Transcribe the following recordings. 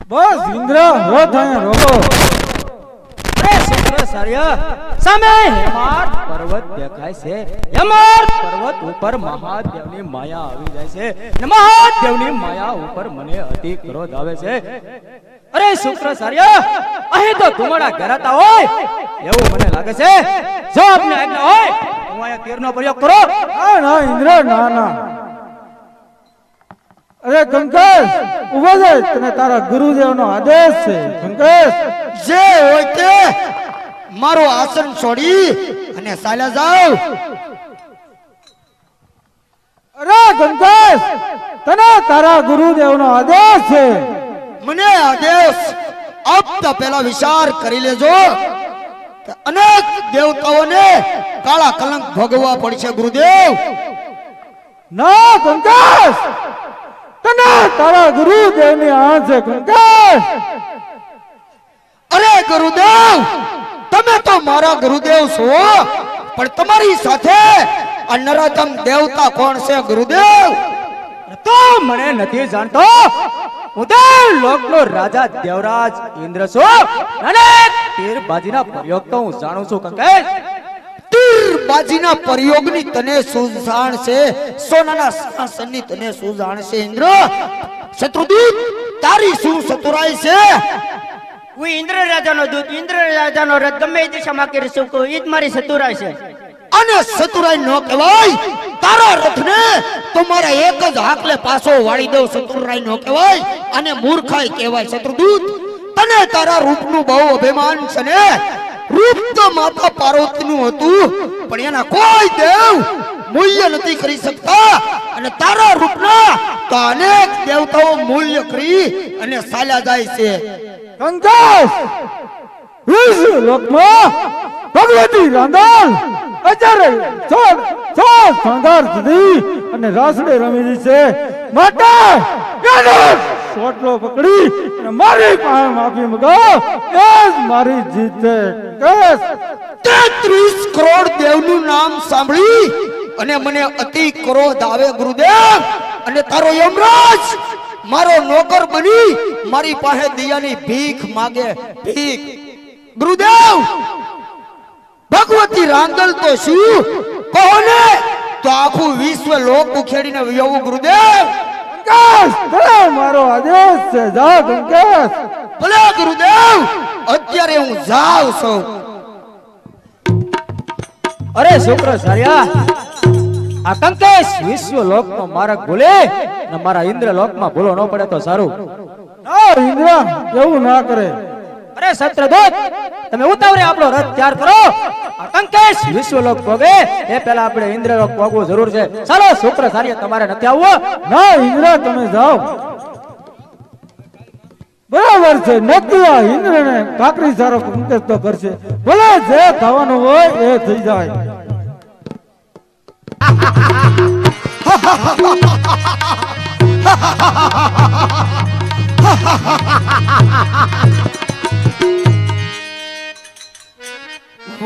બસ ઇન્દ્ર હો થાય રોગો. અરે શુક્ર સૂર્ય સામે હેમાર પર્વત દેખાય છે. હેમાર પર્વત ઉપર મહાદેવની માયા આવી જાય છે અને મહાદેવની માયા ઉપર મને અતિ ક્રોધ આવે છે. અરે શુક્ર સૂર્ય અહીં તો ધુમાડા ઘેરાતા હોય એવું મને લાગે છે. જો આપને આજ્ઞા હોય હું અહીંયા તીરનો પ્રયોગ કરો. ના ઇન્દ્ર ના ના. અરે કંકેશ ઉભો થઈ, તને તારા ગુરુદેવનો આદેશ છે. કંકેશ જે હોય તે મારું આસન છોડી અને ચાલ્યા જાવ. અરે કંકેશ તને તારા ગુરુદેવનો આદેશ છે. મને આદેશ આપતા પહેલા વિચાર કરી લેજો કે અનેક દેવતાઓને કાળા કલંક ભોગવવા પડશે ગુરુદેવ. ના કંકેશ તને તારા ગુરુદેવની આંચ છે. કંકેશ અરે ગુરુદેવ, તમે તો મારા ગુરુદેવ છો, પણ તમારી સાથે આ નરાધમ દેવતા કોણ છે ગુરુદેવ? તો મને નથી જાણતો. હું તો લોકનો રાજા દેવરાજ ઇન્દ્ર છું અને તીરબાજીના પ્રયોગ તો હું જાણું છું. કંકેશ તીરબાજીના પ્રયોગની તને શું જાણ છે? સોનાના શાસનની તને શું જાણ છે ઇન્દ્ર? શત્રુદૂત તારી શું ચતુરાઈ છે? હું ઇન્દ્ર રાજાનો દૂત, ઇન્દ્ર રાજાનો રથ ગમે એ દિશામાં કરી શકું, એ જ મારી ચતુરાઈ છે. અને ચતુરાઈ ન કહેવાય? તારા રથને તમારા એક જ હાકલે પાછો વાળી દઉં ચતુરાઈ ન કહેવાય? અને મૂર્ખાઈ કહેવાય. શત્રુદૂત તને તારા રૂપનું બહુ અભિમાન છે ને. રૂપ તો માતા પાર્વતીનું હતું, પણ એના કોઈ દેવ મૂલ્ય નથી કરી શકતા. અને તારા રૂપના તો અનેક દેવતાઓ મૂલ્ય કરી અને ચાલ્યા જાય છે. કંકેશ વિશ્વ લોકમાં ભગવતી રાંધણ અત્યારે સંઘાર સુધી અને રાસડે રમેલી છે. માટે એનો સોટલો પકડી અને મારી પાસે માફી મગાવ, એ જ મારી જીત છે. કંકેશ 33 કરોડ દેવનું નામ સાંભળી અને મને અતિ ક્રોધ આવે ગુરુદેવ. અને તારો યમરાજ મારો નોકર બની મારી પાસે દયાની ભીખ માગે. ભીખ ગુરુદેવ, ભગવતી રાંદલ તો શું કહો ને, તો આખું વિશ્વ લોક ઉખેડીને વયું ગુરુદેવ. કંકેશ તને મારો આદેશ છે. જા કંકેશ. ભલે ગુરુદેવ, અત્યારે હું જાઉં છું. અરે શુક્ર સૂર્ય આ કંકેશ વિશ્વ લોકનો માર્ગ ભૂલે અને મારા ઇન્દ્ર લોકમાં ભૂલો ન પડે તો સારું. ના ઇન્દ્ર એવું ના કરે. અરે સત્રદૂત તમે ઉતાવળે આપણો રથ તૈયાર કરો. આ કંકેશ વિશ્વલોક ભોગે એ પહેલા આપણે ઇન્દ્રલોક ભોગવું જરૂર છે. ચાલો શુક્ર સૂર્ય તમારે નથી આવવું? ના ઇન્દ્ર તમે જાઓ. બરાબર છે, નક્કી આ ઇન્દ્રને કાકરી સારો કંકેશ તો કરશે. ભલે જે થવાનું હોય એ થઈ જાય.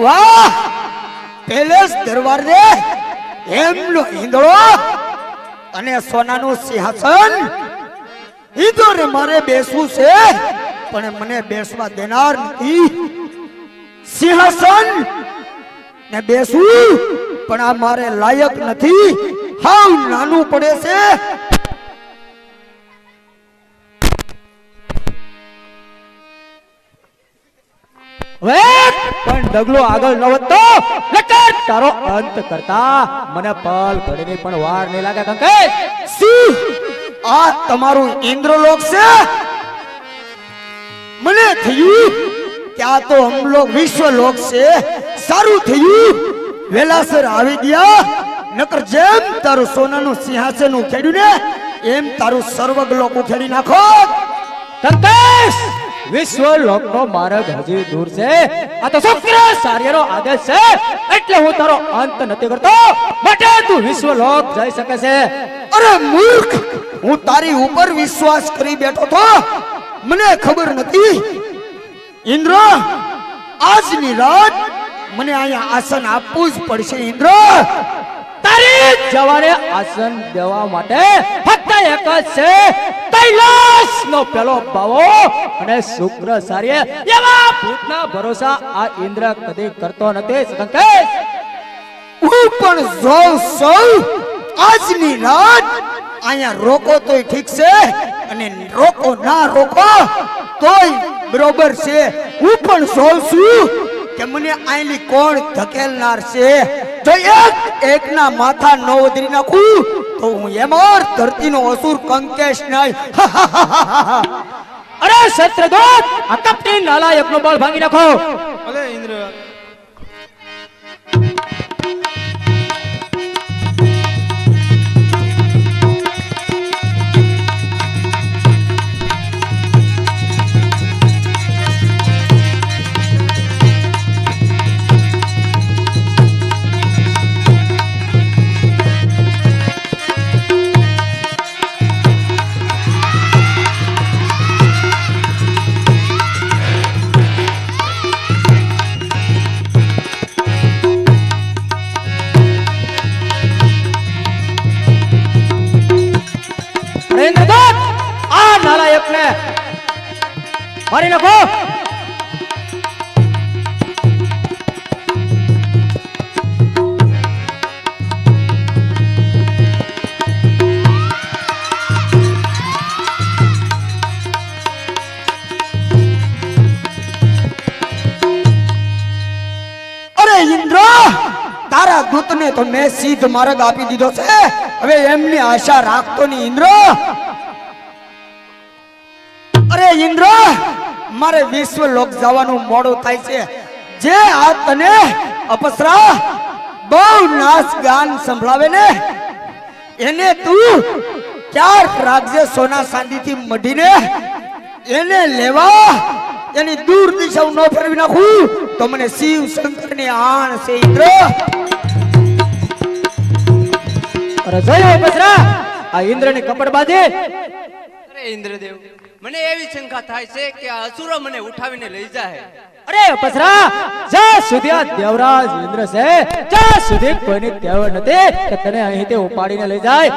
વાહ, પેલેસ દરવાજે એમનો ઈંદડો અને સોનાનું સિંહાસન. ઈંદોરે મારે બેસવું છે, પણ મને બેસવા દેનાર નથી. સિંહાસન ને બેસવું પણ આ મારે લાયક નથી. હાવ નાનું પડે છે. પણ ડગલો આગળ ન વધતો નકર તારો અંત કરતા મને પલ ઘડીની પણ વાર નહીં લાગે. કંકેશ શું આ તમારું ઇન્દ્રલોક છે? મને થયું કે આ તો અમલોક વિશ્વલોક છે. સારું થયું વેલાસર આવી ગયા, નકર જેમ તારું સોનાનું સિંહાસન ઉખેડ્યું ને એમ તારું સર્વગલોક ઉખેડી નાખો. કંકેશ વિશ્વલોકનો માર્ગ હજી દૂર છે. આ તો શુક્ર સૂર્યનો આદેશ છે એટલે હું તારો અંત નથી કરતો. માટે તું વિશ્વલોક જઈ શકે છે. અરે મૂર્ખ, હું તારી ઉપર વિશ્વાસ કરી બેઠો તો મને ખબર નથી. ઇન્દ્ર આજની રાત મને અહીંયા આસન આપવું જ પડશે. ઇન્દ્ર તારી જવાને આસન દેવા માટે ફક્ત એક જ છે, કૈલાસ. વંશનો પેલો બાવો અને શુક્રાચાર્ય એવા ભૂતના ભરોસા આ ઇન્દ્ર કદી કરતો નથી સદંકેશ. હું પણ જોઉં છું આજની રાત અહીંયા રોકો તોય ઠીક છે અને રોકો ના રોકો તોય બરોબર છે. હું પણ જોઉં છું કે મને આયલી કોણ ધકેલનાર છે. જો એક ના માથા ન વધરી નાખું તો હું એમાં ધરતીનો અસુર કંકેશ નહીં. અરે શત્રુદૂત આ કપટી નાલાયકનો બળ ભાંગી નાખો. ભલે ઇન્દ્ર. ઇન્દ્રદૂત આ નાલાયકને મારી નાખો. અરે ઇન્દ્ર તારા દૂતને તો મેં સીધ માર્ગ આપી દીધો છે. હવે એમની આશા રાખતો નહીં ઇન્દ્ર. અરે ઇન્દ્ર મારે વિશ્વ લોક જવાનું મોડું થાય છે. જે આ તને અપસરા બહુ નાચ ગાન સંભળાવે ને એને તું ચાર રાખજે સોના ચાંદીથી મઢીને. એને લેવા એની દૂર દિશાઓ ન ફેરવી નાખું તો મને શિવ શંકરની આણ છે ઇન્દ્ર. અરે જોયો બસરા આ ઇન્દ્રની કપડબાજી. અરે ઇન્દ્રદેવ મને એવી શંકા થાય છે કે આ અસુરો મને ઉઠાવીને લઈ જાય. અરે અપસરા જ્યાં સુધી આ દેવરાજ ઇન્દ્ર છે ત્યાં સુધી કોઈની ટેવ નથી કે તને અહીંથી ઉપાડીને લઈ જાય.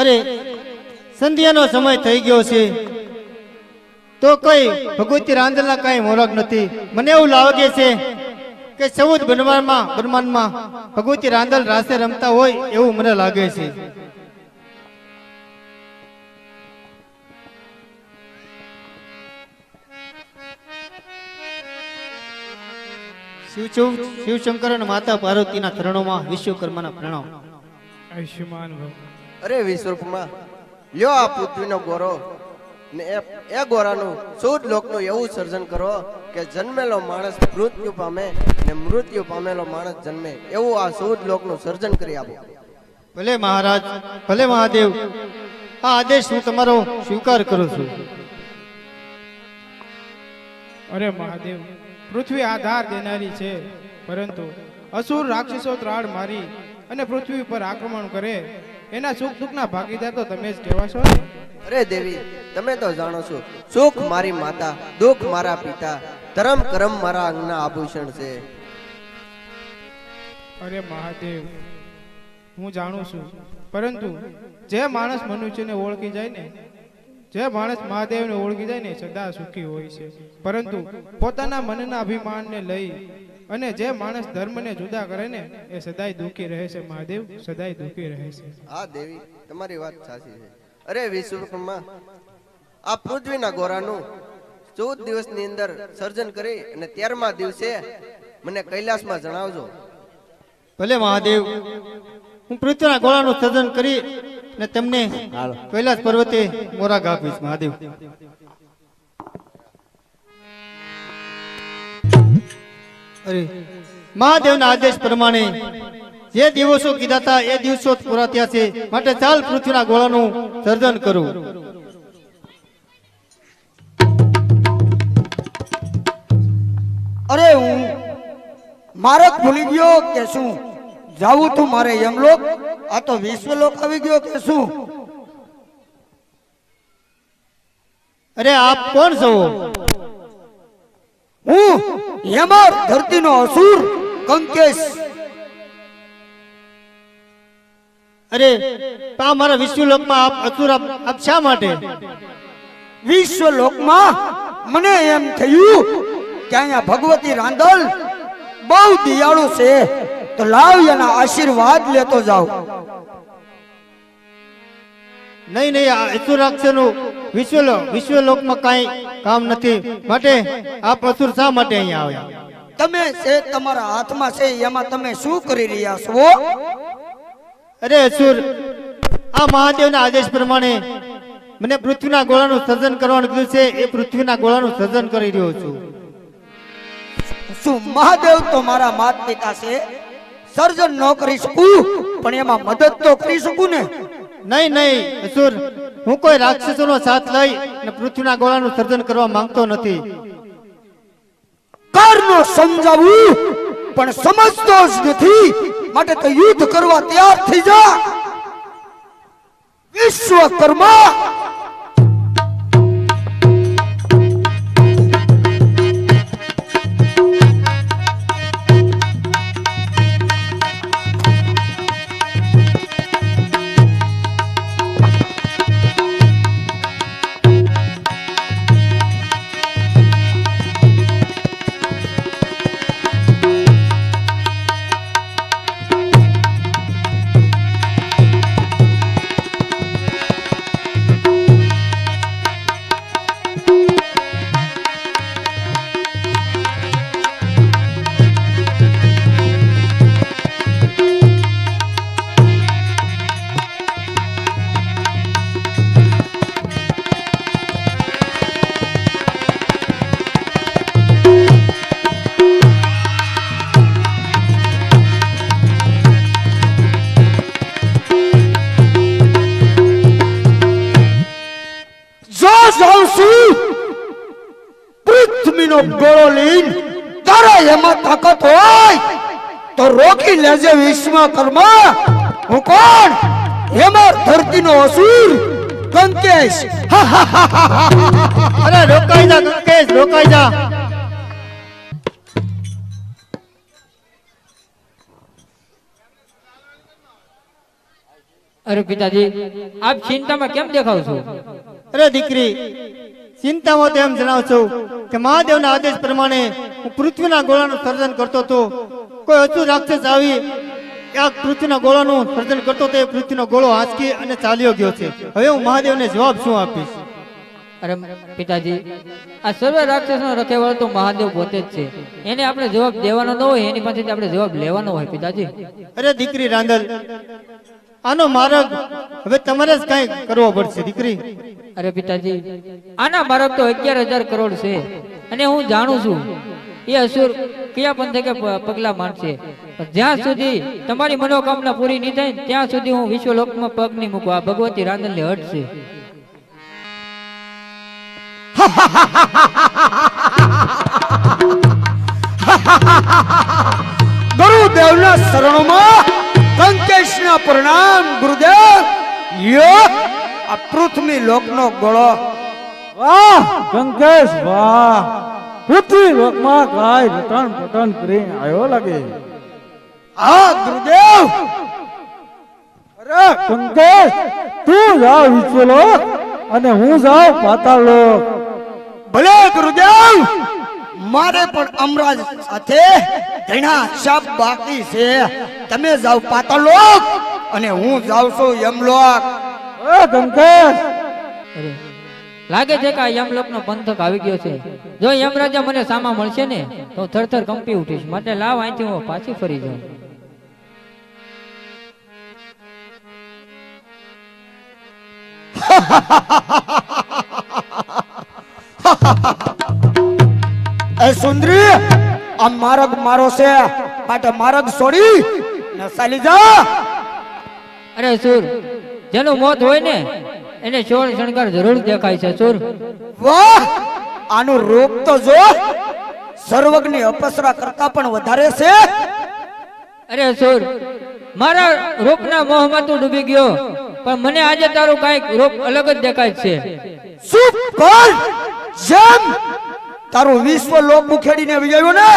અરે સંધ્યાનો સમય થઈ ગયો છે તો કઈ ભગવતી રાંદલના કઈ મોરગ નથી. મને એવું લાગે છે કે 14 બનવાનમાં ભગવતી રાંદલ રાસે રમતા હોય એવું મને લાગે છે. શિવશંકર અને માતા પાર્વતીના ચરણોમાં વિશ્વકર્માના પ્રણામ. આયુષ્યમાન ભવ. અરે વિશ્વકર્મા લ્યો આ પૃથ્વીનો ગોરો ને એ ગોરાનું શુદ્ધ લોકનું એવું સર્જન કરો કે જન્મેલો માણસ મૃત્યુ પામે ને મૃત્યુ પામેલો માણસ જન્મે એવું આ શુદ્ધ લોકનું સર્જન કરી આપો. ભલે મહારાજ, ભલે મહાદેવ, આ આદેશ હું તમારો સ્વીકાર કરું છું. અરે મહાદેવ, પૃથ્વી આધાર દેનારી છે, પરંતુ અસુર રાક્ષસો ત્રાળ મારી અને પૃથ્વી પર આક્રમણ કરે એના સુખ દુઃખના ભાગીદાર તો તમે જ કહેવાશો ને. અરે દેવી તમે તો જાણો છો સુખ મારી માતા, દુઃખ મારા પિતા, ધર્મ કરમ મારા અંગના આભૂષણ છે. અરે મહાદેવ, હું જાણું છું, પરંતુ જે માણસ મનુષ્યને ઓળખી જાય ને, જે માણસ મહાદેવને ઓળખી જાય ને સદા સુખી હોય છે, પરંતુ પોતાના મનના અભિમાનને લઈ અને જે માણસ ધર્મને જુદા કરે ને એ સદાય દુઃખી રહે છે. મહાદેવ સદાય દુઃખી રહે છે. હા દેવી તમારી વાત સાચી છે. અરે વિશ્વકર્મા આ પૃથ્વીના ગોરાનું 14 દિવસની અંદર સર્જન કરી અને 13મા દિવસે મને કૈલાસમાં જણાવજો. ભલે મહાદેવ, હું પૃથ્વીના ગોળાનું સર્જન કરી અને તમને કૈલાસ પર્વતે મોરાગ આપીશ. મહાદેવ અરે મહાદેવના આદેશ પ્રમાણે જે દિવસો કીધા હતા એ દિવસો પૂરા થયા છે, માટે ચાલ પૃથ્વીના ગોળાનું સર્જન કરું. અરે હું મારક ભૂલી ગયો કે શું? જાવું તું મારે યમલોક? આ તો વિશ્વલોક આવી ગયો કે શું? અરે આપ કોણ છો? હું યમર ધરતીનો અસુર કંકેશ. અરે આ મારા વિશ્વલોકમાં આપ અસુર આપ શા માટે? વિશ્વ લોકમાં મને એમ થયું કે અહીંયા ભગવતી રાંદલ બહુ દિયાળુ છે, તો લાવ એના આશીર્વાદ લેતો જાવ. નહીં નહીં, આ અસુર રાક્ષસનું વિશ્વલોકમાં કાંઈ કામ નથી, માટે આપ અસુર શા માટે અહીંયા આવ્યા? તમે છે તમારા હાથમાં છે એમાં તમે શું કરી રહ્યા છો? અરે અસુર, આ મહાદેવના આદેશ પ્રમાણે મને પૃથ્વીના ગોળાનું સર્જન કરવાનું કીધું છે, એ પૃથ્વીના ગોળાનું સર્જન કરી રહ્યો છું. શું મહાદેવ તો મારા માત પિતા છે, સર્જન ન કરી શકું પણ એમાં મદદ તો કરી શકું ને? નહીં નહીં અસુર, હું કોઈ રાક્ષસોનો સાથ લઈ અને પૃથ્વીના ગોળાનું સર્જન કરવા માંગતો નથી. કારનો સમજાવું પણ સમજતો જ નથી, માટે તો યુદ્ધ કરવા તૈયાર થઈ જા. વિશ્વકર્મા પૃથ્વીનો ગોળો લઈને તારા એમાં તાકાત હોય તો રોકી લેજે વિશ્વકર્મા. હું કોણ? હેમાર ધરતીનો અસુર કંકેશ. અરે રોકાઈ જા કંકેશ, રોકાઈ જા. અરે પિતાજી, આપ ચિંતામાં કેમ દેખાવ છો? અરે દીકરી, ચિંતામાં તો એમ જણાવું છું કે મહાદેવના આદેશ પ્રમાણે હું પૃથ્વીના ગોળાનું સર્જન કરતો હતો. કોઈ અસુર રાક્ષસ આવી આ પૃથ્વીના ગોળાનું સર્જન કરતો તો એ પૃથ્વીનો ગોળો આંચકી અને ચાલ્યો ગયો છે. હવે હું મહાદેવને જવાબ શું આપીશ? અરે પિતાજી, આ સર્વ રાક્ષસનો રખેવાળો તો મહાદેવ પોતે જ છે, એને આપણે જવાબ દેવાનો ન હોય, એની પાસેથી આપણે જવાબ લેવાનો હોય પિતાજી. અરે દીકરી રાંદલ, આનો માર્ગ હવે તમારે જ કઈ કરવો પડશે દીકરી. અરે પિતાજી, આના માર્ગ તો 11,000 કરોડ છે, અને હું જાણું છું એ અસુર કયા પંથે કે પગલા માંડશે. જ્યાં સુધી તમારી મનોકામના પૂરી નહીં થાય ત્યાં સુધી હું વિશ્વલોકમાં પગ નહીં મૂકું. આ ભગવતી રાંદલને હટશે. ગુરુદેવના શરણોમાં કંકેશના પ્રણામ. ગુરુદેવ, યો આ પૃથ્વી લોકનો ગોળો. વાહ કંકેશ વાહ, પૃથ્વી લોકમાં કાય રટણ પટણ કરીને આવ્યો લાગે. હા ગુરુદેવ. અરે કંકેશ, તું જાવ વિશ્વલોક અને હું જાઉં પાતાળ લોક. ભલે ગુરુદેવ, મારે પણ અમરાજ સાથે ઘણા શાપ બાકી છે. તમે જાવ પાતાળ લોક અને હું જાઉં છું યમલોક. અરે કંકેશ, અરે લાગે છે કે આ યમલોકનો પંથક આવી ગયો છે. જો યમરાજા મને સામા મળશે ને તો થરથર કંપી ઉઠીશ. માટે લાવ, અહીંથી હું પાછી ફરી જાઉં. એ સુંદરી, આ માર્ગ મારો છે, માટે માર્ગ છોડી ને ચાલી જા. અરે સુર, જેનું મોત હોય ને એને સોળ શણગાર જરૂર દેખાય છે સુર. વાહ, આનું રૂપ તો જો સર્વજ્ઞની અપસરા કરતા પણ વધારે છે. અરે સુર, મારા રૂપના મોહમાં તું ડૂબી ગયો, પણ મને આજે તારું કઈક રૂપ અલગ જ દેખાય છે. ચૂપ કર. જેમ તારું વિશ્વ લોક ઉખેડીને વિજાયો ને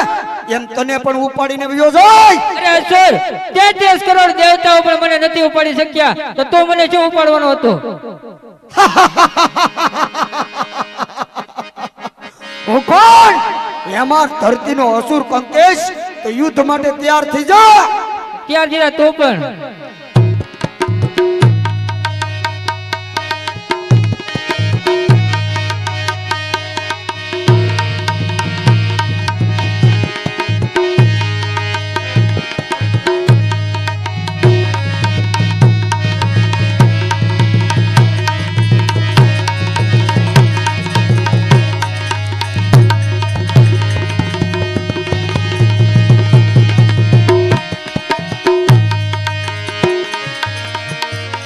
એમ તને પણ ઉપાડીને વયો જાય. અરે અસુર 33 કરોડ દેવતાઓ પણ મને નથી ઉપાડી શક્યા તો તું મને શું ઉપાડવાનો હતો? હું કોણ? એમાં ધરતીનો અસુર કંકેશ. તો યુદ્ધ માટે તૈયાર થઈ જા. ત્યાર જીરા તું પણ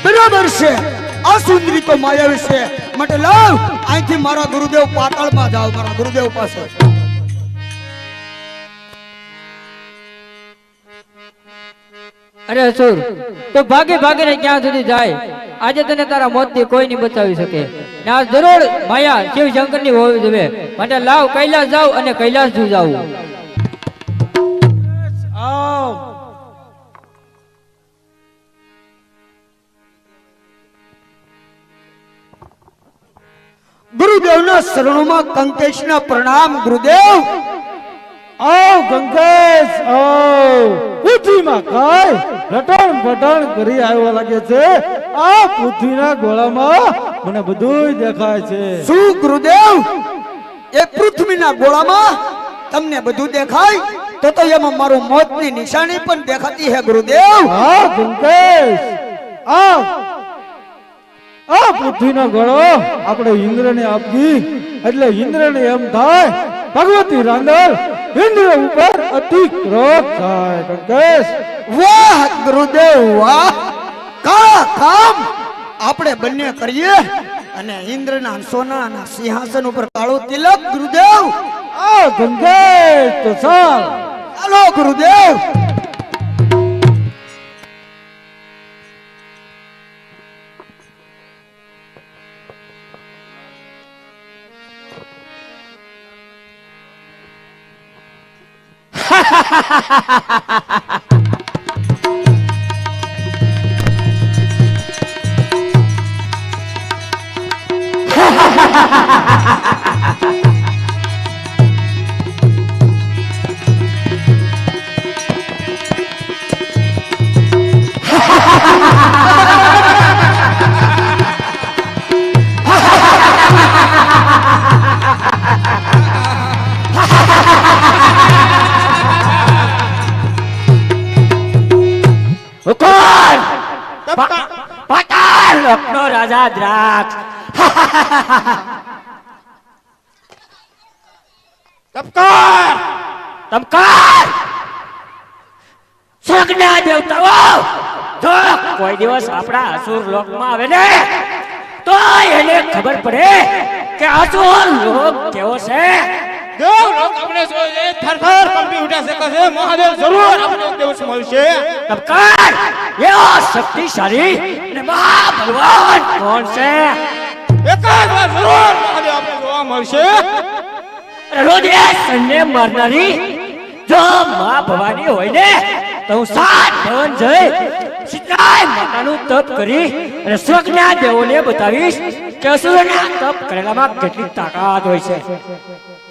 બરાબર છે. આ સુંદરી તો માયાવી છે. માટે લાવ અહીંથી મારા ગુરુદેવ પાતાળમાં જાઓ, મારા ગુરુદેવ પાસે. અરે અસુર તો ભાગે ભાગીને ક્યાં સુધી જાય? આજે તને તારા મોતથી કોઈ નહીં બચાવી શકે ને આ જરૂર માયા શિવ શંકરની હોવી જોઈએ. માટે લાવ કૈલાસ જાવ અને કૈલાસ થી જાવ. આવ ગુરુદેવના શરણોમાં કંકેશના પ્રણામ. ગુરુદેવ આવ ગંગેશ આવ. પૃથ્વીમાં કાય રટણ પટણ કરી આવ્યા લાગે છે. આ પૃથ્વીના ગોળામાં મને બધુંય દેખાય છે. શું ગુરુદેવ? એ પૃથ્વીના ગોળામાં તમને બધું દેખાય? તો એમાં મારું મોતની નિશાની પણ દેખાતી હે ગુરુદેવ. હા ગંગેશ આવ. આ પૃથ્વીનો ગળો આપણે ઇન્દ્રને આપી એટલે ઇન્દ્રને એમ થાય ભગવતી રાંદલ ઇન્દ્ર ઉપર અતિ ક્રોધ થાય. કંકેશ વાહ ગુરુદેવ વાહ. કાળા કામ આપણે બંને કરીએ અને ઇન્દ્રના સોનાના સિંહાસન ઉપર કાળો તિલક. ગુરુદેવ આ ગંગેશ તો ચાલ. ચાલો ગુરુદેવ. લોકનો રાજા દ્રાક્ષ. તમકાર સ્વર્ગના દેવતાઓ જો કોઈ દિવસ આપણા અસુર લોકમાં આવે ને તો એને ખબર પડે કે અસુર લોક કેવો છે. દેવ લોક આપણે જોઈએ થરથર કંપી ઉઠા શકે છે. મહાદેવ જરૂર આપણે એક દિવસ મળશે. તમકાર એવો શક્તિશાળી અને મહાબલવાન કોણ છે? એક જ વાર જરૂર મહાદેવ આપણે જોવા મળશે. રોજે સન્ને મારનારી જો માં ભવાની હોય ને તો હું 7 ભવન જઈ સીતાય માતાનું તપ કરી અને સ્વર્ગના દેવોને બતાવીશ કે અસુરોના તપ કરેલામાં કેટલી તાકાત હોય છે.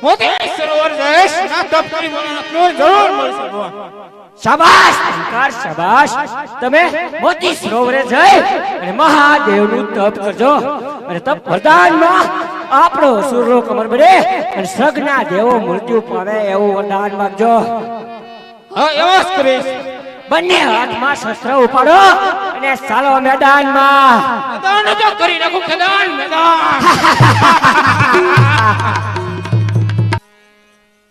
મોતી સરોવર જઈશ ના તપ કરી મને જરૂર મળશે. શાબાશ શંકર શાબાશ. તમે મોતી સરોવરે જઈ અને મહાદેવનું તપ કરજો અને તપ વરદાનમાં આપણો અસુરનો કમર બને અને સ્વર્ગના દેવો મૃત્યુ પામે એવું વરદાન માંગજો. હા એવા જ કરીશ. બંને હાથમાં શસ્ત્ર ઉપાડો અને ચાલો મેદાનમાં. દાન જો કરી નાખું ખેદાન મેદાન.